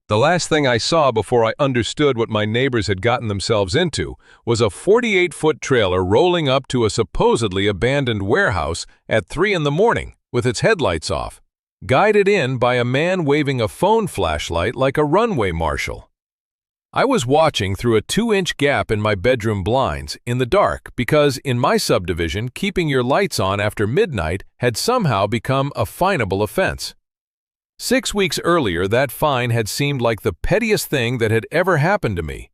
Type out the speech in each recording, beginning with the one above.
The last thing I saw before I understood what my neighbors had gotten themselves into was a 48-foot trailer rolling up to a supposedly abandoned warehouse at 3 in the morning with its headlights off, guided in by a man waving a phone flashlight like a runway marshal. I was watching through a 2-inch gap in my bedroom blinds in the dark because in my subdivision, keeping your lights on after midnight had somehow become a finable offense. 6 weeks earlier, that fine had seemed like the pettiest thing that had ever happened to me.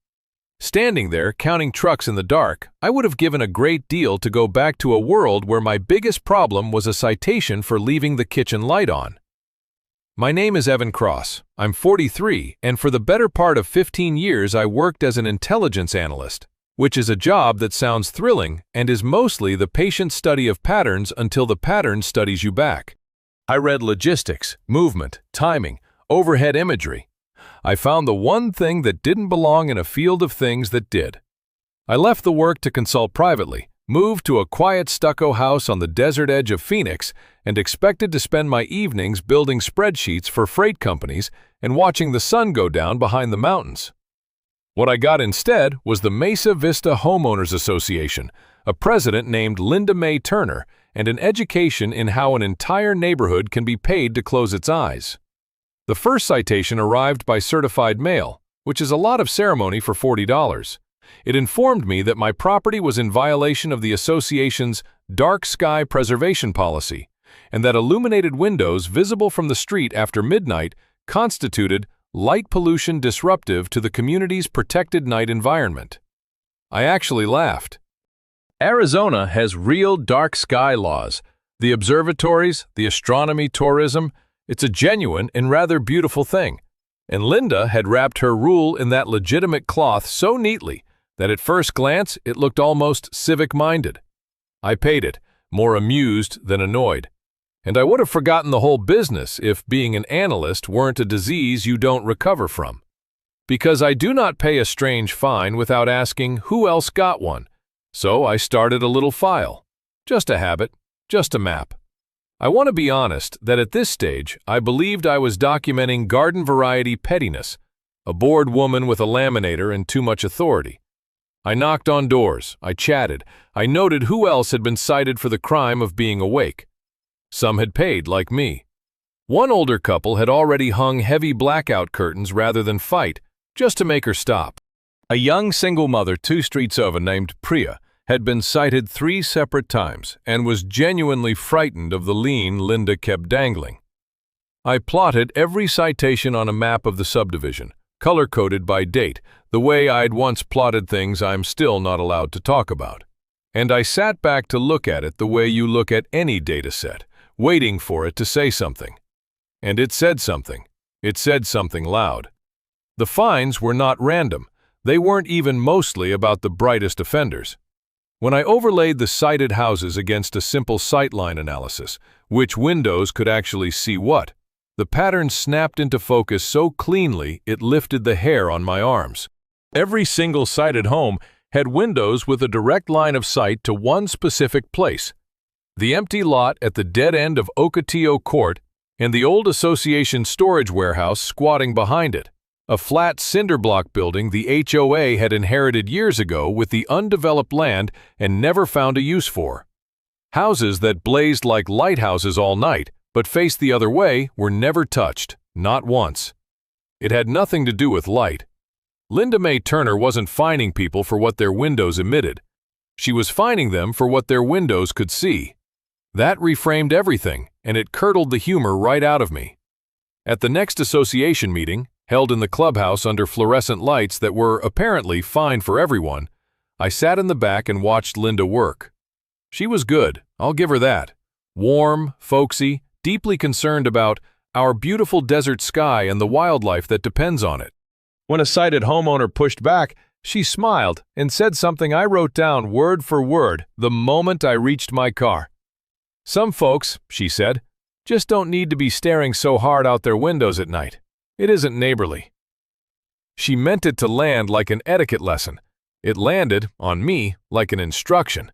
Standing there, counting trucks in the dark, I would have given a great deal to go back to a world where my biggest problem was a citation for leaving the kitchen light on. My name is Evan Cross. I'm 43, and for the better part of 15 years I worked as an intelligence analyst, which is a job that sounds thrilling and is mostly the patient study of patterns until the pattern studies you back. I read logistics, movement, timing, overhead imagery. I found the one thing that didn't belong in a field of things that did. I left the work to consult privately, moved to a quiet stucco house on the desert edge of Phoenix, and expected to spend my evenings building spreadsheets for freight companies and watching the sun go down behind the mountains. What I got instead was the Mesa Vista Homeowners Association, a president named Mae Turner, and an education in how an entire neighborhood can be paid to close its eyes. The first citation arrived by certified mail, which is a lot of ceremony for $40. It informed me that my property was in violation of the association's dark sky preservation policy, and that illuminated windows visible from the street after midnight constituted light pollution disruptive to the community's protected night environment. I actually laughed. Arizona has real dark sky laws. The observatories, the astronomy tourism, it's a genuine and rather beautiful thing. And Linda had wrapped her rule in that legitimate cloth so neatly that at first glance it looked almost civic-minded. I paid it, more amused than annoyed. And I would have forgotten the whole business if being an analyst weren't a disease you don't recover from. Because I do not pay a strange fine without asking who else got one. So I started a little file. Just a habit, just a map. I want to be honest that at this stage, I believed I was documenting garden-variety pettiness, a bored woman with a laminator and too much authority. I knocked on doors, I chatted, I noted who else had been cited for the crime of being awake. Some had paid, like me. One older couple had already hung heavy blackout curtains rather than fight, just to make her stop. A young single mother 2 streets over named Priya had been cited 3 separate times and was genuinely frightened of the lien Linda kept dangling. I plotted every citation on a map of the subdivision, color-coded by date, the way I'd once plotted things I'm still not allowed to talk about. And I sat back to look at it the way you look at any data set, waiting for it to say something. And it said something. It said something loud. The fines were not random. They weren't even mostly about the brightest offenders. When I overlaid the cited houses against a simple sightline analysis, which windows could actually see what, the pattern snapped into focus so cleanly it lifted the hair on my arms. Every single cited home had windows with a direct line of sight to one specific place: the empty lot at the dead end of Ocotillo Court and the old association storage warehouse squatting behind it, a flat cinder block building the HOA had inherited years ago with the undeveloped land and never found a use for. Houses that blazed like lighthouses all night but faced the other way were never touched, not once. It had nothing to do with light. Mae Turner wasn't fining people for what their windows emitted. She was fining them for what their windows could see. That reframed everything, and it curdled the humor right out of me. At the next association meeting, held in the clubhouse under fluorescent lights that were apparently fine for everyone, I sat in the back and watched Linda work. She was good, I'll give her that. Warm, folksy, deeply concerned about our beautiful desert sky and the wildlife that depends on it. When a cited homeowner pushed back, she smiled and said something I wrote down word for word the moment I reached my car. "Some folks," she said, "just don't need to be staring so hard out their windows at night. It isn't neighborly." She meant it to land like an etiquette lesson. It landed, on me, like an instruction.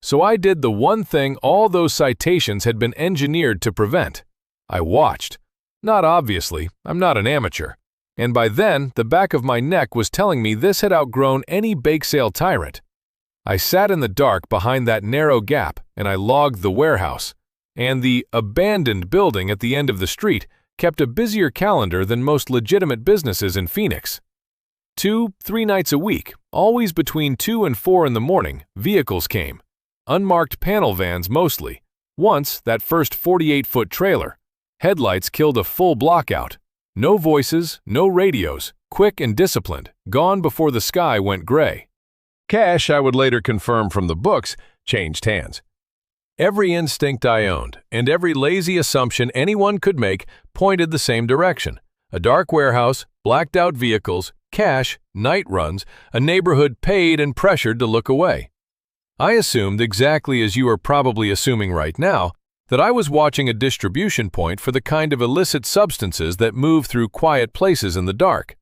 So I did the one thing all those citations had been engineered to prevent. I watched. Not obviously, I'm not an amateur. And by then, the back of my neck was telling me this had outgrown any bake sale tyrant. I sat in the dark behind that narrow gap, and I logged the warehouse. And the abandoned building at the end of the street kept a busier calendar than most legitimate businesses in Phoenix. 2-3 nights a week, always between 2 and 4 in the morning, vehicles came. Unmarked panel vans mostly. Once, that first 48-foot trailer. Headlights killed a full block out. No voices, no radios, quick and disciplined, gone before the sky went gray. Cash, I would later confirm from the books, changed hands. Every instinct I owned, and every lazy assumption anyone could make, pointed the same direction. A dark warehouse, blacked-out vehicles, cash, night runs, a neighborhood paid and pressured to look away. I assumed, exactly as you are probably assuming right now, that I was watching a distribution point for the kind of illicit substances that move through quiet places in the dark.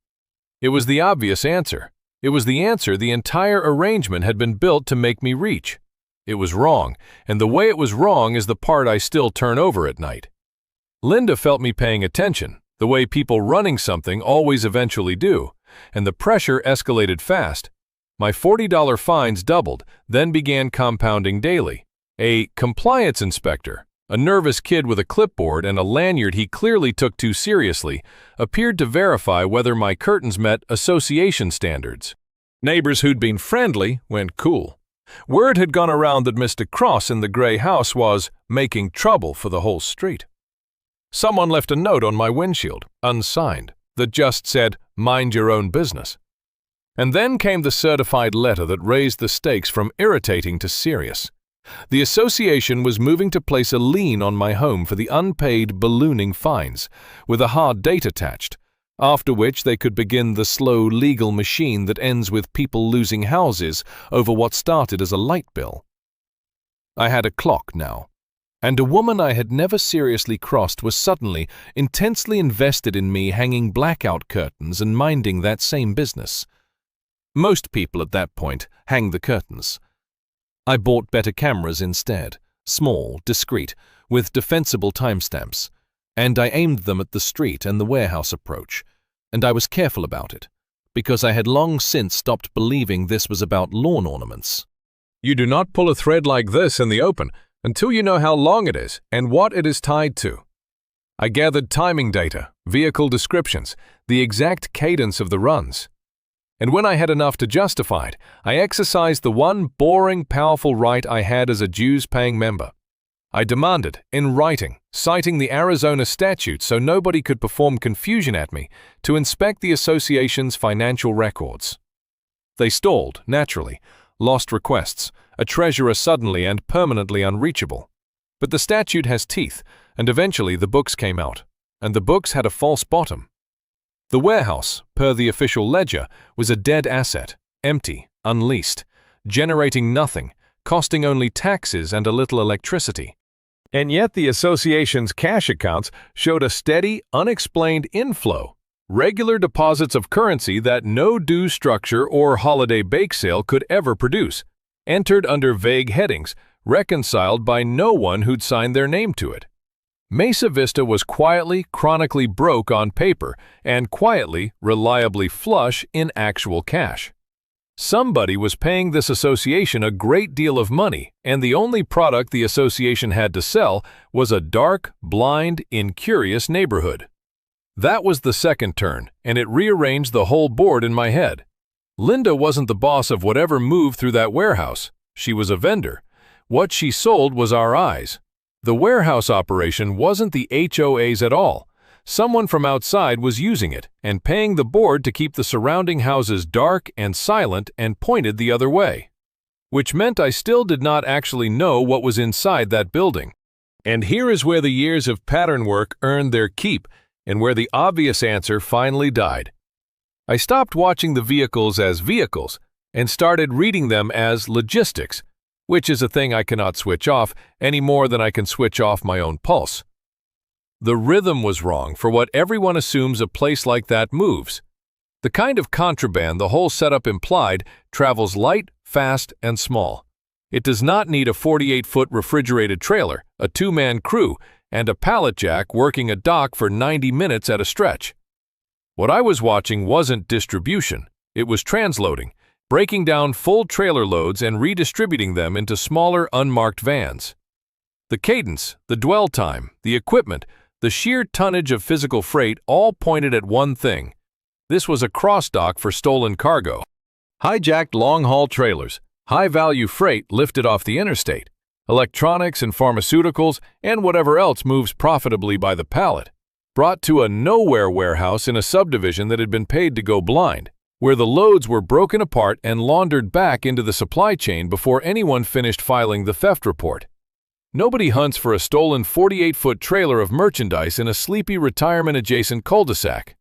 It was the obvious answer. It was the answer the entire arrangement had been built to make me reach. It was wrong, and the way it was wrong is the part I still turn over at night. Linda felt me paying attention, the way people running something always eventually do, and the pressure escalated fast. My $40 fines doubled, then began compounding daily. A compliance inspector, a nervous kid with a clipboard and a lanyard he clearly took too seriously, appeared to verify whether my curtains met association standards. Neighbors who'd been friendly went cool. Word had gone around that Mr. Cross in the gray house was making trouble for the whole street. Someone left a note on my windshield, unsigned, that just said, "Mind your own business." And then came the certified letter that raised the stakes from irritating to serious. The association was moving to place a lien on my home for the unpaid ballooning fines, with a hard date attached, after which they could begin the slow legal machine that ends with people losing houses over what started as a light bill. I had a clock now, and a woman I had never seriously crossed was suddenly intensely invested in me hanging blackout curtains and minding that same business. Most people at that point hang the curtains. I bought better cameras instead, small, discreet, with defensible timestamps, and I aimed them at the street and the warehouse approach, and I was careful about it, because I had long since stopped believing this was about lawn ornaments. You do not pull a thread like this in the open until you know how long it is and what it is tied to. I gathered timing data, vehicle descriptions, the exact cadence of the runs. And when I had enough to justify it, I exercised the one boring, powerful right I had as a dues-paying member. I demanded, in writing, citing the Arizona statute so nobody could perform confusion at me, to inspect the association's financial records. They stalled, naturally, lost requests, a treasurer suddenly and permanently unreachable. But the statute has teeth, and eventually the books came out, and the books had a false bottom. The warehouse, per the official ledger, was a dead asset, empty, unleased, generating nothing, costing only taxes and a little electricity. And yet the association's cash accounts showed a steady, unexplained inflow, regular deposits of currency that no due structure or holiday bake sale could ever produce, entered under vague headings, reconciled by no one who'd signed their name to it. Mesa Vista was quietly, chronically broke on paper and quietly, reliably flush in actual cash. Somebody was paying this association a great deal of money, and the only product the association had to sell was a dark, blind, incurious neighborhood. That was the second turn, and it rearranged the whole board in my head. Linda wasn't the boss of whatever moved through that warehouse. She was a vendor. What she sold was our eyes. The warehouse operation wasn't the HOAs at all. Someone from outside was using it and paying the board to keep the surrounding houses dark and silent and pointed the other way. Which meant I still did not actually know what was inside that building. And here is where the years of pattern work earned their keep and where the obvious answer finally died. I stopped watching the vehicles as vehicles and started reading them as logistics, which is a thing I cannot switch off any more than I can switch off my own pulse. The rhythm was wrong for what everyone assumes a place like that moves. The kind of contraband the whole setup implied travels light, fast, and small. It does not need a 48-foot refrigerated trailer, a two-man crew, and a pallet jack working a dock for 90 minutes at a stretch. What I was watching wasn't distribution, it was transloading, breaking down full trailer loads and redistributing them into smaller, unmarked vans. The cadence, the dwell time, the equipment, the sheer tonnage of physical freight all pointed at one thing. This was a cross-dock for stolen cargo. Hijacked long-haul trailers, high-value freight lifted off the interstate, electronics and pharmaceuticals, and whatever else moves profitably by the pallet, brought to a nowhere warehouse in a subdivision that had been paid to go blind, where the loads were broken apart and laundered back into the supply chain before anyone finished filing the theft report. Nobody hunts for a stolen 48-foot trailer of merchandise in a sleepy retirement-adjacent cul-de-sac.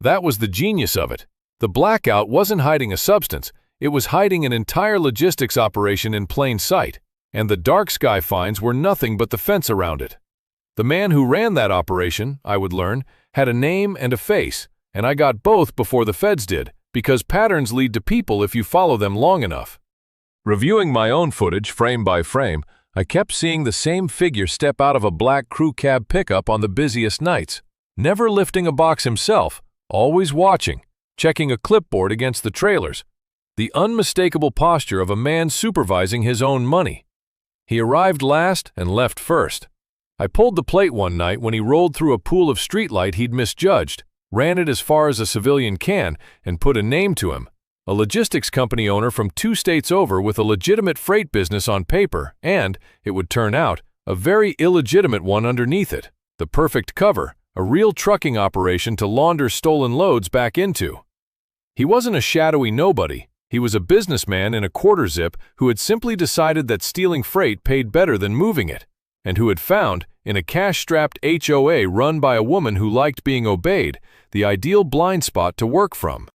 That was the genius of it. The blackout wasn't hiding a substance, it was hiding an entire logistics operation in plain sight, and the dark sky finds were nothing but the fence around it. The man who ran that operation, I would learn, had a name and a face, and I got both before the feds did, because patterns lead to people if you follow them long enough. Reviewing my own footage frame by frame, I kept seeing the same figure step out of a black crew cab pickup on the busiest nights, never lifting a box himself, always watching, checking a clipboard against the trailers, the unmistakable posture of a man supervising his own money. He arrived last and left first. I pulled the plate one night when he rolled through a pool of streetlight he'd misjudged, ran it as far as a civilian can, and put a name to him. A logistics company owner from 2 states over with a legitimate freight business on paper and, it would turn out, a very illegitimate one underneath it. The perfect cover, a real trucking operation to launder stolen loads back into. He wasn't a shadowy nobody. He was a businessman in a quarter zip who had simply decided that stealing freight paid better than moving it, and who had found, in a cash-strapped HOA run by a woman who liked being obeyed, the ideal blind spot to work from.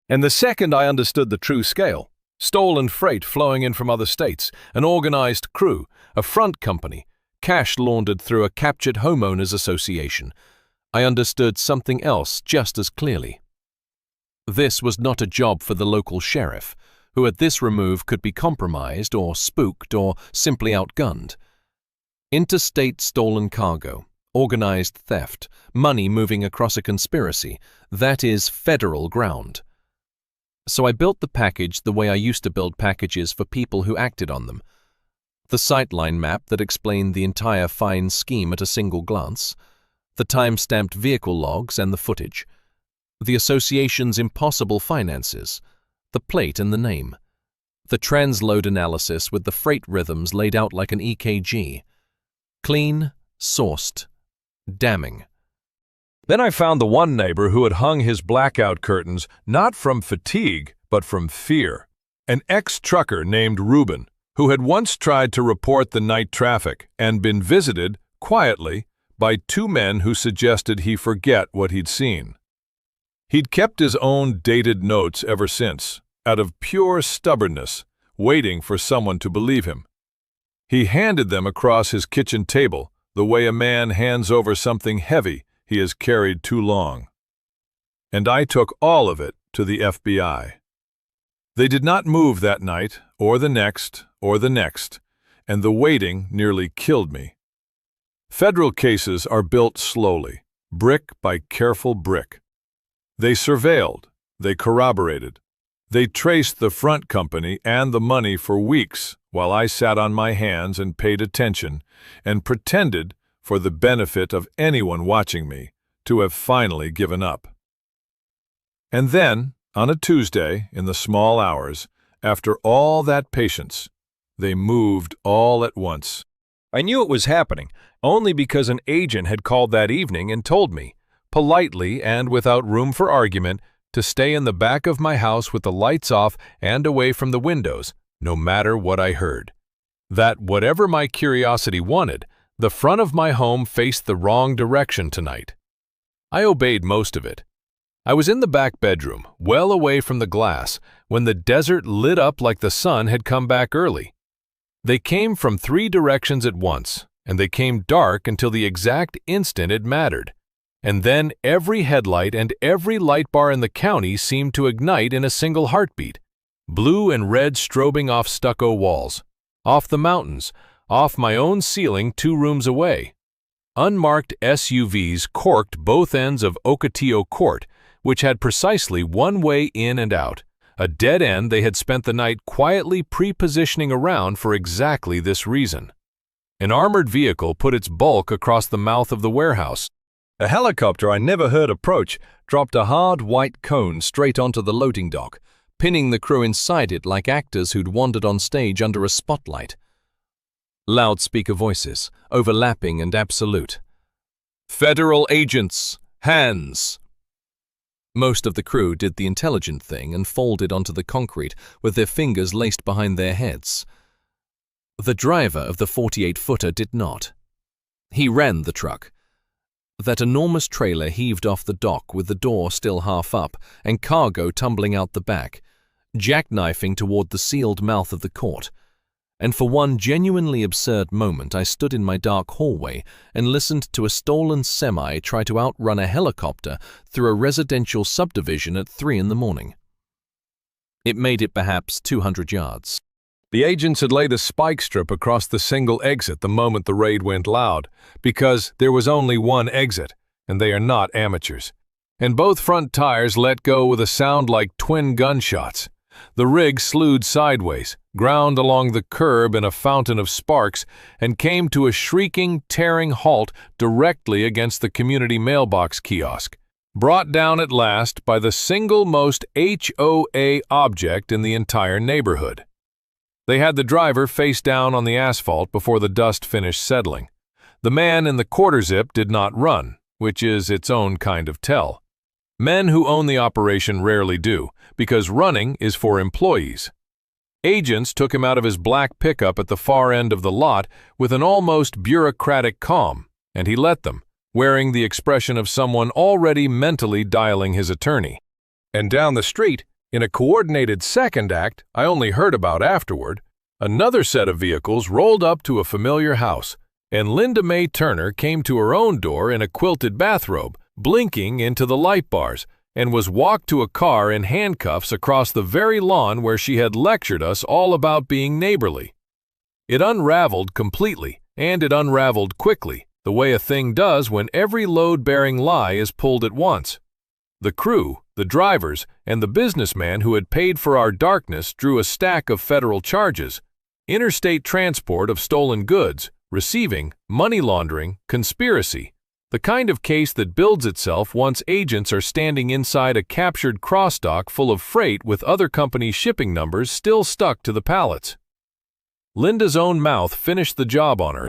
And the second I understood the true scale, stolen freight flowing in from other states, an organized crew, a front company, cash laundered through a captured homeowners association, I understood something else just as clearly. This was not a job for the local sheriff, who at this remove could be compromised or spooked or simply outgunned. Interstate stolen cargo, organized theft, money moving across a conspiracy, that is federal ground. So I built the package the way I used to build packages for people who acted on them. The sightline map that explained the entire fine scheme at a single glance, the time-stamped vehicle logs and the footage, the association's impossible finances, the plate and the name, the transload analysis with the freight rhythms laid out like an EKG. Clean, sourced, damning. Then I found the one neighbor who had hung his blackout curtains not from fatigue, but from fear. An ex-trucker named Reuben, who had once tried to report the night traffic and been visited, quietly, by 2 men who suggested he forget what he'd seen. He'd kept his own dated notes ever since, out of pure stubbornness, waiting for someone to believe him. He handed them across his kitchen table, the way a man hands over something heavy he has carried too long. And I took all of it to the FBI. They did not move that night, or the next, and the waiting nearly killed me. Federal cases are built slowly, brick by careful brick. They surveilled, they corroborated, they traced the front company and the money for weeks while I sat on my hands and paid attention and pretended, for the benefit of anyone watching me, to have finally given up. And then, on a Tuesday, in the small hours, after all that patience, they moved all at once. I knew it was happening only because an agent had called that evening and told me, politely and without room for argument, to stay in the back of my house with the lights off and away from the windows, no matter what I heard. That whatever my curiosity wanted, the front of my home faced the wrong direction tonight. I obeyed most of it. I was in the back bedroom, well away from the glass, when the desert lit up like the sun had come back early. They came from 3 directions at once, and they came dark until the exact instant it mattered. And then every headlight and every light bar in the county seemed to ignite in a single heartbeat. Blue and red strobing off stucco walls, off the mountains, off my own ceiling 2 rooms away. Unmarked SUVs corked both ends of Ocotillo Court, which had precisely one way in and out, a dead end they had spent the night quietly pre-positioning around for exactly this reason. An armored vehicle put its bulk across the mouth of the warehouse. A helicopter I never heard approach dropped a hard white cone straight onto the loading dock, pinning the crew inside it like actors who'd wandered on stage under a spotlight. Loudspeaker voices, overlapping and absolute. "Federal agents, hands!" Most of the crew did the intelligent thing and folded onto the concrete with their fingers laced behind their heads. The driver of the 48-footer did not. He ran the truck. That enormous trailer heaved off the dock with the door still half up and cargo tumbling out the back, jackknifing toward the sealed mouth of the court. And for one genuinely absurd moment I stood in my dark hallway and listened to a stolen semi try to outrun a helicopter through a residential subdivision at 3 in the morning. It made it perhaps 200 yards. The agents had laid a spike strip across the single exit the moment the raid went loud, because there was only one exit, and they are not amateurs. And both front tires let go with a sound like twin gunshots. The rig slewed sideways, ground along the curb in a fountain of sparks, and came to a shrieking, tearing halt directly against the community mailbox kiosk, brought down at last by the single most HOA object in the entire neighborhood. They had the driver face down on the asphalt before the dust finished settling. The man in the quarter zip did not run, which is its own kind of tell. Men who own the operation rarely do, because running is for employees. Agents took him out of his black pickup at the far end of the lot with an almost bureaucratic calm, and he let them, wearing the expression of someone already mentally dialing his attorney. And down the street, in a coordinated second act I only heard about afterward, another set of vehicles rolled up to a familiar house, and Mae Turner came to her own door in a quilted bathrobe, blinking into the light bars, and was walked to a car in handcuffs across the very lawn where she had lectured us all about being neighborly. It unraveled completely, and it unraveled quickly, the way a thing does when every load-bearing lie is pulled at once. The crew, the drivers, and the businessman who had paid for our darkness drew a stack of federal charges: interstate transport of stolen goods, receiving, money laundering, conspiracy. The kind of case that builds itself once agents are standing inside a captured cross-dock full of freight with other companies' shipping numbers still stuck to the pallets. Linda's own mouth finished the job on her.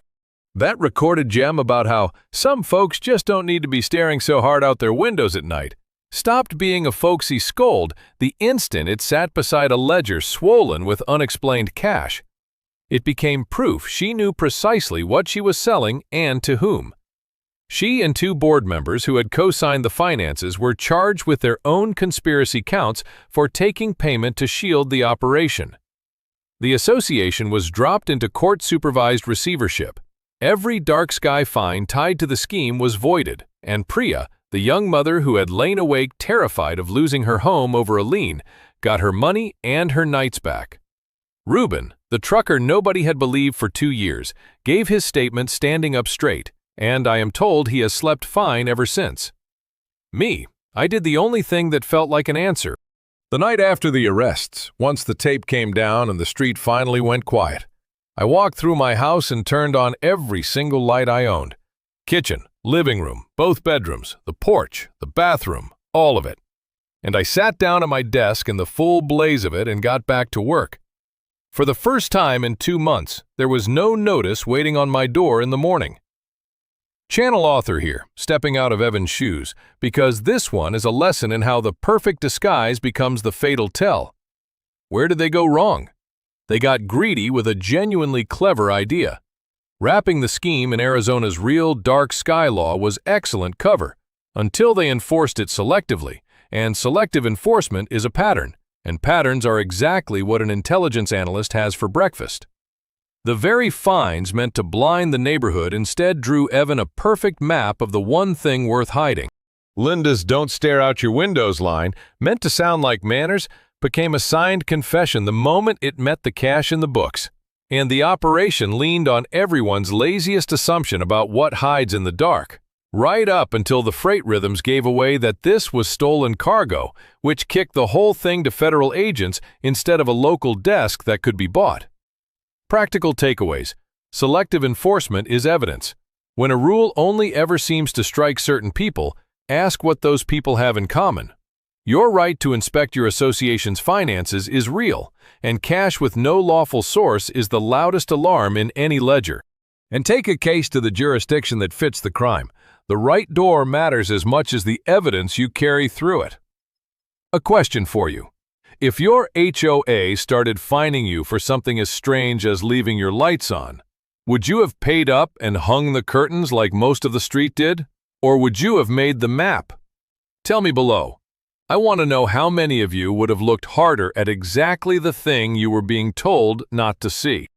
That recorded gem about how some folks just don't need to be staring so hard out their windows at night stopped being a folksy scold the instant it sat beside a ledger swollen with unexplained cash. It became proof she knew precisely what she was selling and to whom. She and 2 board members who had co-signed the finances were charged with their own conspiracy counts for taking payment to shield the operation. The association was dropped into court-supervised receivership. Every dark sky fine tied to the scheme was voided, and Priya, the young mother who had lain awake terrified of losing her home over a lien, got her money and her nights back. Reuben, the trucker nobody had believed for 2 years, gave his statement standing up straight, and I am told he has slept fine ever since. Me, I did the only thing that felt like an answer. The night after the arrests, once the tape came down and the street finally went quiet, I walked through my house and turned on every single light I owned. Kitchen, living room, both bedrooms, the porch, the bathroom, all of it. And I sat down at my desk in the full blaze of it and got back to work. For the first time in 2 months, there was no notice waiting on my door in the morning. Channel author here, stepping out of Evan's shoes, because this one is a lesson in how the perfect disguise becomes the fatal tell. Where did they go wrong? They got greedy with a genuinely clever idea. Wrapping the scheme in Arizona's real dark sky law was excellent cover, until they enforced it selectively, and selective enforcement is a pattern, and patterns are exactly what an intelligence analyst has for breakfast. The very fines meant to blind the neighborhood instead drew Evan a perfect map of the one thing worth hiding. Linda's "don't stare out your windows" line, meant to sound like manners, became a signed confession the moment it met the cash in the books. And the operation leaned on everyone's laziest assumption about what hides in the dark: right up until the freight rhythms gave away that this was stolen cargo, which kicked the whole thing to federal agents instead of a local desk that could be bought. Practical takeaways. Selective enforcement is evidence. When a rule only ever seems to strike certain people, ask what those people have in common. Your right to inspect your association's finances is real, and cash with no lawful source is the loudest alarm in any ledger. And take a case to the jurisdiction that fits the crime. The right door matters as much as the evidence you carry through it. A question for you. If your HOA started fining you for something as strange as leaving your lights on, would you have paid up and hung the curtains like most of the street did? Or would you have made the map? Tell me below. I want to know how many of you would have looked harder at exactly the thing you were being told not to see.